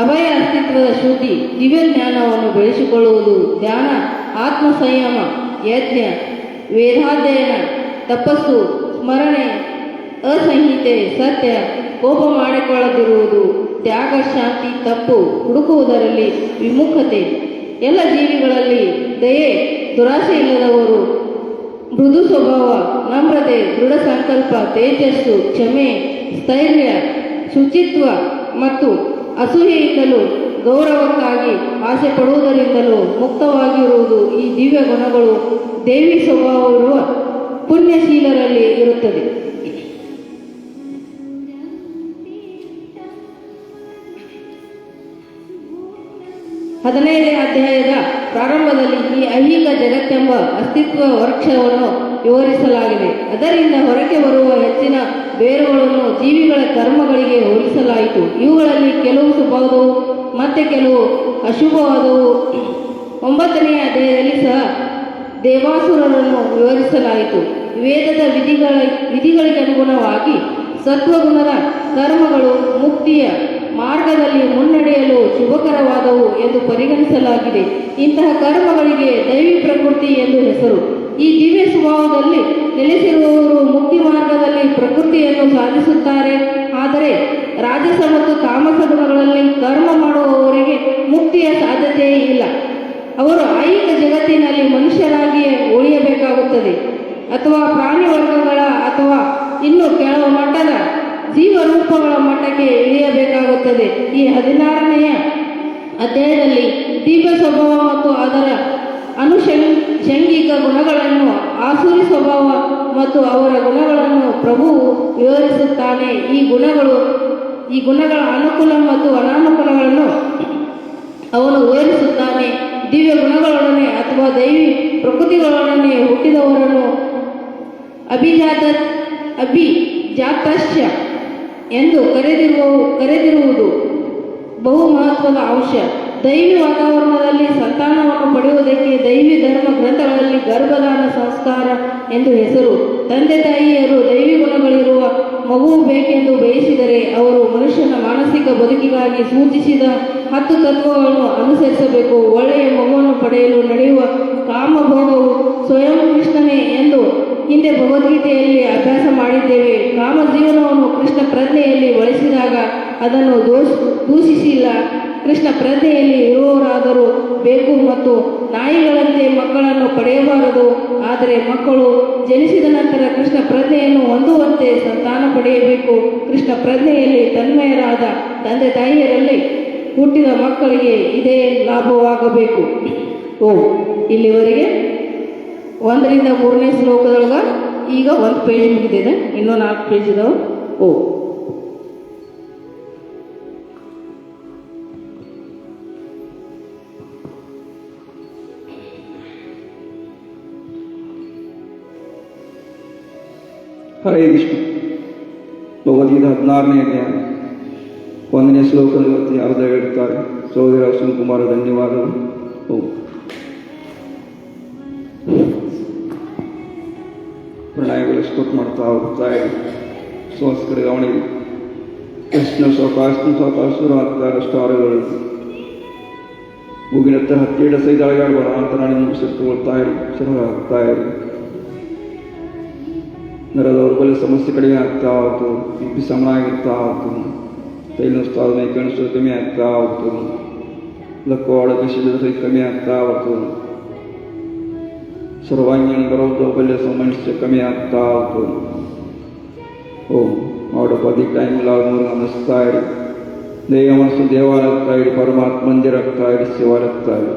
ಅಭಯ ಅಸ್ತಿತ್ವದ ಶುದ್ಧಿ, ದಿವ್ಯ ಜ್ಞಾನವನ್ನು ಬೆಳೆಸಿಕೊಳ್ಳುವುದು, ಧ್ಯಾನ, ಆತ್ಮ ಸಂಯಮ, ಯಜ್ಞ, ವೇದಾಧ್ಯಯನ, ತಪಸ್ಸು, ಸ್ಮರಣೆ, ಅಸಂಹಿತೆ, ಸತ್ಯ, ಕೋಪ ಮಾಡಿಕೊಳ್ಳದಿರುವುದು, ತ್ಯಾಗ, ಶಾಂತಿ, ತಪ್ಪು ಹುಡುಕುವುದರಲ್ಲಿ ವಿಮುಖತೆ, ಎಲ್ಲ ಜೀವಿಗಳಲ್ಲಿ ದಯೆ, ದುರಾಸೆ ಇಲ್ಲದವರು, ಮೃದು ಸ್ವಭಾವ, ನಮ್ರತೆ, ದೃಢ ಸಂಕಲ್ಪ, ತೇಜಸ್ಸು, ಕ್ಷಮೆ, ಸ್ಥೈರ್ಯ, ಶುಚಿತ್ವ ಮತ್ತು ಅಸೂಯೆಯಿಂದಲೂ ಗೌರವಕ್ಕಾಗಿ ಆಸೆ ಪಡುವುದರಿಂದಲೂ ಮುಕ್ತವಾಗಿರುವುದು. ಈ ದಿವ್ಯ ಗುಣಗಳು ದೇವಿ ಸ್ವಭಾವವಿರುವ ಪುಣ್ಯಶೀಲರಲ್ಲಿ ಇರುತ್ತದೆ. ಹದಿನೈದನೇ ಅಧ್ಯಾಯದ ಪ್ರಾರಂಭದಲ್ಲಿ ಈ ಐಹಿಕ ಜಗತ್ತೆಂಬ ಅಸ್ತಿತ್ವ ವೃಕ್ಷವನ್ನು ವಿವರಿಸಲಾಗಿದೆ. ಅದರಿಂದ ಹೊರಗೆ ಬರುವ ಹೆಚ್ಚಿನ ಬೇರುಗಳನ್ನು ಜೀವಿಗಳ ಕರ್ಮಗಳಿಗೆ ಹೋಲಿಸಲಾಯಿತು. ಇವುಗಳಲ್ಲಿ ಕೆಲವು ಶುಭವಾದವು ಮತ್ತೆ ಕೆಲವು ಅಶುಭವಾದವು. 9ನೇ ಅಧ್ಯಾಯದಲ್ಲಿ ಸಹ ದೇವಾಸುರರನ್ನು ವಿವರಿಸಲಾಯಿತು. ವೇದದ ವಿಧಿಗಳಿಗೆ ಅನುಗುಣವಾಗಿ ಸತ್ವಗುಣದ ಕರ್ಮಗಳು ಮುಕ್ತಿಯ ಮಾರ್ಗದಲ್ಲಿ ಮುನ್ನಡೆಯಲು ಶುಭಕರವಾದವು ಎಂದು ಪರಿಗಣಿಸಲಾಗಿದೆ. ಇಂತಹ ಕರ್ಮಗಳಿಗೆ ದೈವಿ ಪ್ರಕೃತಿ ಎಂದು ಹೆಸರು. ಈ ದಿವ್ಯ ಸ್ವಭಾವದಲ್ಲಿ ನೆಲೆಸಿರುವವರು ಮುಕ್ತಿ ಮಾರ್ಗದಲ್ಲಿ ಪ್ರಕೃತಿಯನ್ನು ಸಾಧಿಸುತ್ತಾರೆ. ಆದರೆ ರಾಜಸ ಮತ್ತು ತಾಮಸ ಗುಣಗಳಲ್ಲಿ ಕರ್ಮ ಮಾಡುವವರಿಗೆ ಮುಕ್ತಿಯ ಸಾಧ್ಯತೆಯೇ ಇಲ್ಲ. ಅವರು ಐಹಿಕ ಜಗತ್ತಿನಲ್ಲಿ ಮನುಷ್ಯರಾಗಿಯೇ ಉಳಿಯಬೇಕಾಗುತ್ತದೆ, ಅಥವಾ ಪ್ರಾಣಿ ವರ್ಗಗಳ ಅಥವಾ ಇನ್ನು ಕೆಲವು ಮಟ್ಟದ ಜೀವರೂಪಗಳ ಮಟ್ಟಕ್ಕೆ ಇಳಿಯಬೇಕಾಗುತ್ತದೆ. ಈ 16ನೇ ಅಧ್ಯಾಯದಲ್ಲಿ ದಿವ್ಯ ಸ್ವಭಾವ ಮತ್ತು ಅದರ ಅನುಷಂಗಿಕ ಗುಣಗಳನ್ನು, ಆಸುರಿ ಸ್ವಭಾವ ಮತ್ತು ಅವರ ಗುಣಗಳನ್ನು ಪ್ರಭುವು ವಿವರಿಸುತ್ತಾನೆ. ಈ ಗುಣಗಳ ಅನುಕೂಲ ಮತ್ತು ಅನಾನುಕೂಲಗಳನ್ನು ಅವನು ವಿವರಿಸುತ್ತಾನೆ. ದಿವ್ಯ ಗುಣಗಳೊಡನೆ ಅಥವಾ ದೈವಿ ಪ್ರಕೃತಿಗಳೊಡನೆ ಹುಟ್ಟಿದವರನ್ನು ಅಭಿಜಾತಶ್ಚ ಎಂದು ಕರೆದಿರುವುದು ಬಹು ಮಹತ್ವದ ಅಂಶ. ದೈವಿ ವಾತಾವರಣದಲ್ಲಿ ಸಂತಾನವನ್ನು ಪಡೆಯುವುದಕ್ಕೆ ದೈವಿ ಧರ್ಮ ಗ್ರಂಥಗಳಲ್ಲಿ ಗರ್ಭದಾನ ಸಂಸ್ಕಾರ ಎಂದು ಹೆಸರು. ತಂದೆ ತಾಯಿಯರು ದೈವಿ ಗುಣಗಳಿರುವ ಮಗುವು ಬೇಕೆಂದು ಬಯಸಿದರೆ ಅವರು ಮನುಷ್ಯನ ಮಾನಸಿಕ ಬದುಕಿಗಾಗಿ ಸೂಚಿಸಿದ 10 ತತ್ವಗಳನ್ನು ಅನುಸರಿಸಬೇಕು. ಒಳ್ಳೆಯ ಮಗುವನ್ನು ಪಡೆಯಲು ನಡೆಯುವ ಕಾಮಭೋಗವು ಸ್ವಯಂ ಕೃಷ್ಣನೇ ಎಂದು ಹಿಂದೆ ಭಗವದ್ಗೀತೆಯಲ್ಲಿ ಅಭ್ಯಾಸ ಮಾಡಿದ್ದೇವೆ. ಕಾಮ ಜೀವನವನ್ನು ಕೃಷ್ಣ ಪ್ರಜ್ಞೆಯಲ್ಲಿ ಬಳಸಿದಾಗ ಅದನ್ನು ದೂಷಿಸಿಲ್ಲ. ಕೃಷ್ಣ ಪ್ರಜ್ಞೆಯಲ್ಲಿ ಇರುವವರಾದರೂ ಬೇಕು ಮತ್ತು ನಾಯಿಗಳಂತೆ ಮಕ್ಕಳನ್ನು ಪಡೆಯಬಾರದು. ಆದರೆ ಮಕ್ಕಳು ಜನಿಸಿದ ನಂತರ ಕೃಷ್ಣ ಪ್ರಜ್ಞೆಯನ್ನು ಹೊಂದುವಂತೆ ಸಂತಾನ ಪಡೆಯಬೇಕು. ಕೃಷ್ಣ ಪ್ರಜ್ಞೆಯಲ್ಲಿ ತನ್ಮಯರಾದ ತಂದೆ ತಾಯಿಯರಲ್ಲಿ ಹುಟ್ಟಿದ ಮಕ್ಕಳಿಗೆ ಇದೇ ಲಾಭವಾಗಬೇಕು. ಇಲ್ಲಿವರೆಗೆ 1ರಿಂದ 3ನೇ ಶ್ಲೋಕದೊಳಗ ಈಗ 1 ಪೇಜ್ ಮುಗಿದಿದೆ, ಇನ್ನೂ 4 ಪೇಜ್ ಇದಾವೆ. ಹರೇ ಕೃಷ್ಣ. ಭಗವದ್ಗೀತಾ 16ನೇ ಅಧ್ಯಾಯ 1ನೇ ಶ್ಲೋಕದಲ್ಲಿ ಅರ್ಧ ಹೇಳ್ತಾರೆ. ಸಹೋದರ ಸುನಕುಮಾರ ಧನ್ಯವಾದಗಳು. ಎಸ್ಕೋಟ್ ಮಾಡ್ತಾ ಹೋಗ್ತಾ ಇರಿ. ಶ್ವಾಸ ಕಡೆಗವಣೆ ಎಷ್ಟು ಸಾವಕಾಶ ಶುರು ಆಗ್ತಾರೆ ಸ್ಟಾರ್ಗಳು ಮೂಗಿನತ್ತ ಹತ್ತಿರ ಸೈಡ್ ಅಳಗಾಡ್ಬೇಡ ಅಂತ ನಾನು ಮುಗಿಸಿಟ್ಕೊಳ್ತಾ ಇರಿ. ಶುರು ಆಗ್ತಾ ಇರಿ. ನರದ ದೌರ್ಬಲ್ಯ ಸಮಸ್ಯೆ ಕಡಿಮೆ ಆಗ್ತಾ ಹೋಗ್ತು. ಬಿ ಸಮನ ಆಗಿರ್ತಾ ಹೋಗ್ತು. ತೈಲ ಉತ್ಪಾದನೆ ಕಣಿಸು ಕಮ್ಮಿ ಆಗ್ತಾ ಹೋಗ್ತು. ಲಕ್ಕೋಡ ಕಸಿದ ಸಹಿತ ಕಮ್ಮಿ ಆಗ್ತಾ ಹೋಗ್ತು. ಸರ್ವಾಂಗೀಣ ಬರೋ ದೌರ್ಬಲ್ಯ ಸಮಸ್ಯೆ ಕಮ್ಮಿ ಆಗ್ತಾ ಹೋಗ್ತು. ಅವರ ಪದಿ ಟೈಮ್ ಲಾಗ್ನೂರು ಅನ್ನಿಸ್ತಾ ಇರಿ. ದೇವ ಮನಸ್ಸು ದೇವಾಲಗ್ತಾ ಇರಿ. ಪರಮಾತ್ಮ ಮಂದಿರಾಗ್ತಾ ಇರಿ. ಶಿವಾಲಗ್ತಾ ಇರಿ.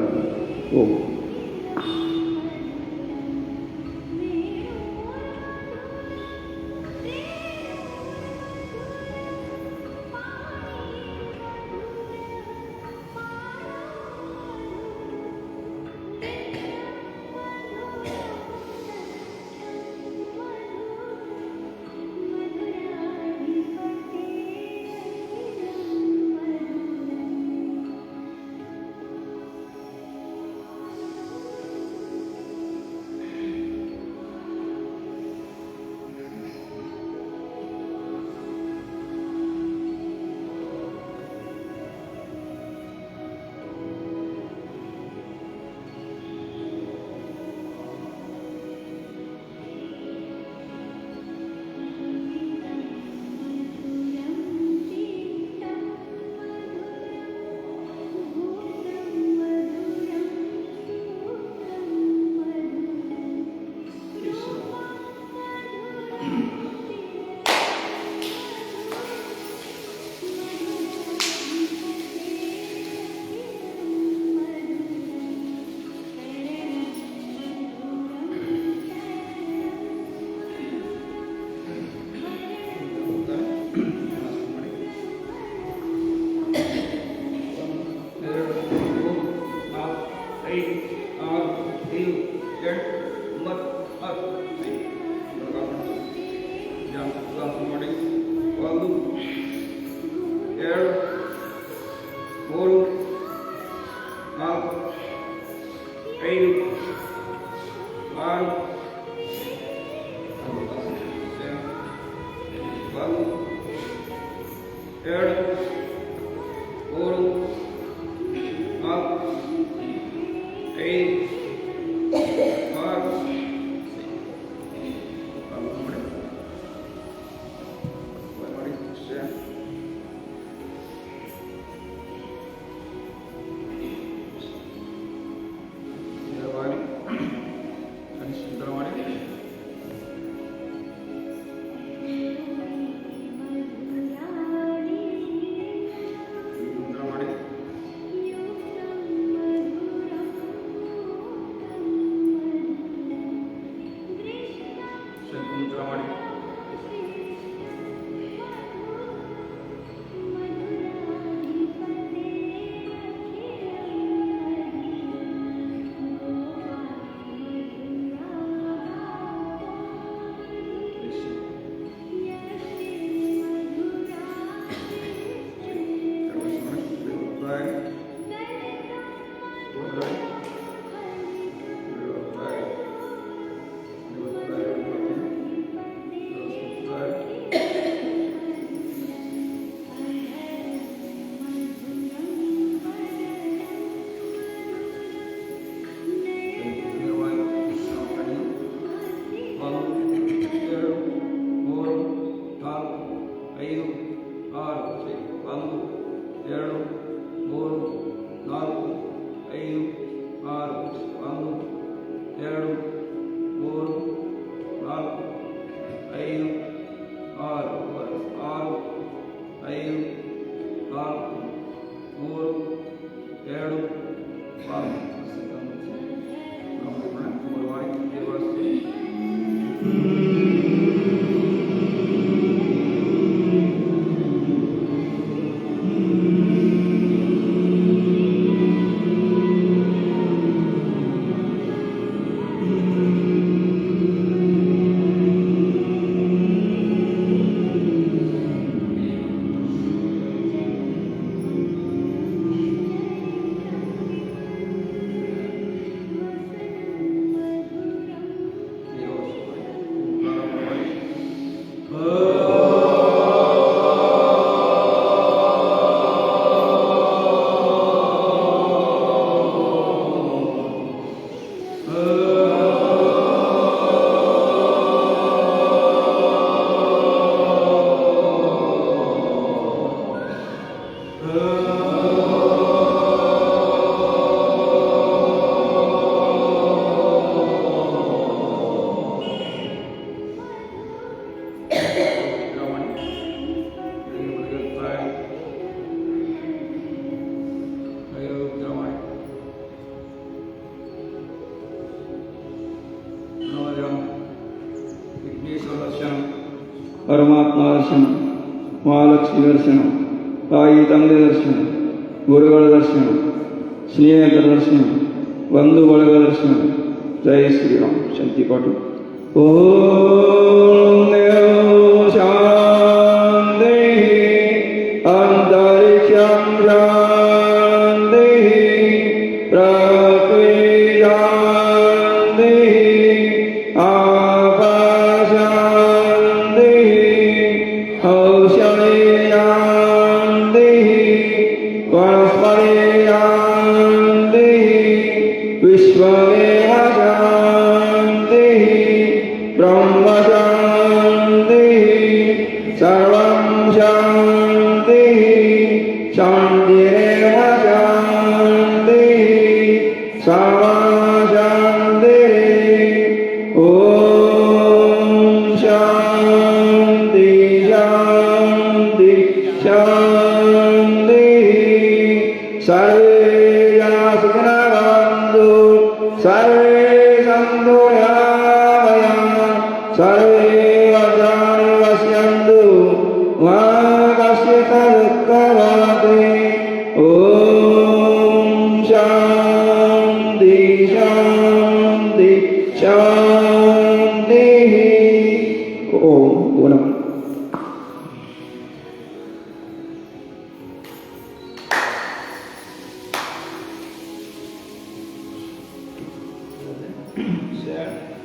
ಪರಮಾತ್ಮ ದರ್ಶನ, ಮಹಾಲಕ್ಷ್ಮಿ ದರ್ಶನ, ತಾಯಿ ತಂದೆ ದರ್ಶನ, ಗುರುಗಳ ದರ್ಶನ, ಸ್ನೇಹಿತರ ದರ್ಶನ, ಬಂಧು ಬಳಗ ದರ್ಶನ. ಜೈ ಶ್ರೀರಾಮ್. ಶಾಂತಿ ಪಾಠ. ಓಂ ದೇವ ಶಾಂತಿ ಅಂತರಿಕ್ಷಂ ಶಾಂತಿ ಪೃಥ್ವಿ ಶಾಂತಿ ಆಕಾಶ ಶಾಂತಿ ಔಷಧಿ ಶಾಂತಿ ವನಸ್ಪತಿ ಶಾಂತಿ ವಿಶ್ವದೇವ ಶಾಂತಿ ಬ್ರಹ್ಮ ಶಾಂತಿ ಸರ್ವಂ ಶಾಂತಿ ಶಾಂತಿರೇವ ಶಾಂತಿ ಸರ್ವ ಶಾಂತಿ. ಓಂ ಶಾಂತಿ ಶಾಂತಿ ಶಾಂತಿ. ಸರ್ವೇ ಜನ ಸುಖಿನಃ ಭವಂತು, ಸರ್ವೇ ಸಂತು ನಿರಾಮಯಾಃ, ಸರ್ವೇ ಭದ್ರಾಣಿ ಪಶ್ಯन्तु ಮಾ ಕಶ್ಚಿತ್ ದುಃಖಭಾಗ್. ಓಂ ಶಾಂತಿ ಶಾಂತಿ ಶಾಂತಿ. ಓಂ ಗುಣಂ. Sir.